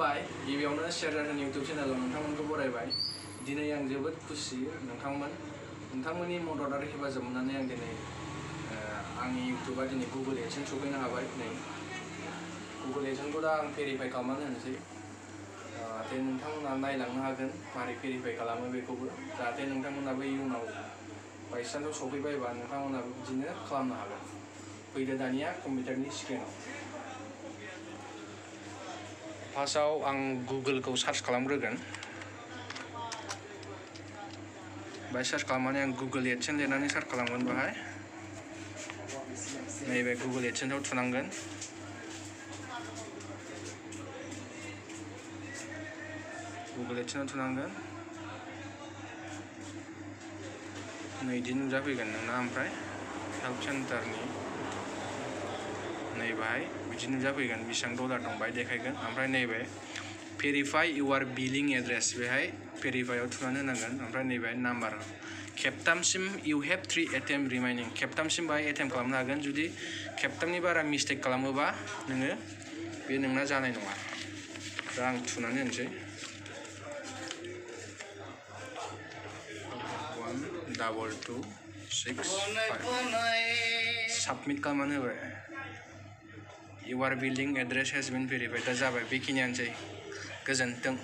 खुलुमबाय गिबियावनो शेयारजारनि इउट्यूब चेनेलाव नोंथांमोनखौ बरायबाय दिनै आं जोबोद खुसि नोंथांमोननि मदद आरो हेफाजाब मोननानै आं दिनै आंनि इउट्यूबआ दिनै गुगल एडसेन्स सफैनो हाबाय नै गुगल एडसेन्सखौ दा आं भेरिफाइ खालामनानै होनोसै जाहाथे नोंथांमोना नायलांनो हागोन मारै भेरिफाइ खालामो बेखौबो जाहाथे नोंथांमोनाबो इयुनाव बायसान्सआव सफैबायबा नोंथांमोनाबो बिदिनो खालामनो हागोन फैदो दानिया कम्पिउटारनि स्क्रिनाव फार्स्टआव आं गुगोलखौ सार्च खालामग्रोगोन बाय सार्च खालामनानै आं गुगल एडसेन्स लिरनानै सार्च खालामगोन बाहाय नैबे गुगल एडसेन्सआव थुनांगोन गुगल एडसेन्सआव थुनांगोन नैदि नुजाफैगोन नोंना ओमफ्राय हेल्प सेन्टारनि नैबाहाय बिदि नुजाफैगोन बेसेबां डलार दं बाहाय देखायगोन ओमफ्राय नैबे भेरिफाइ इउर बिलिं एड्रेस बेहाय भेरिफाइआव थुनानै होनांगोन ओमफ्राय नैबे नाम्बार खेबथामसिम इउ हेभ 3 एटेम्प रिमाइनिं खेबथामसिम बाहाय एटेम्प खालामनो हागोन जुदि खेबथामनि बारा मिस्टेक खालामोबा नोङो बे नोंना जानाय नङा दा आं थुनानै होनोसै 1 2 2 6 5 साबमिट खालामनानै होबाय इउर बिलिं एड्रेस हेज बिन भेरिफाइड दा जाबाय बेखिनियानोसै गोजोन्थों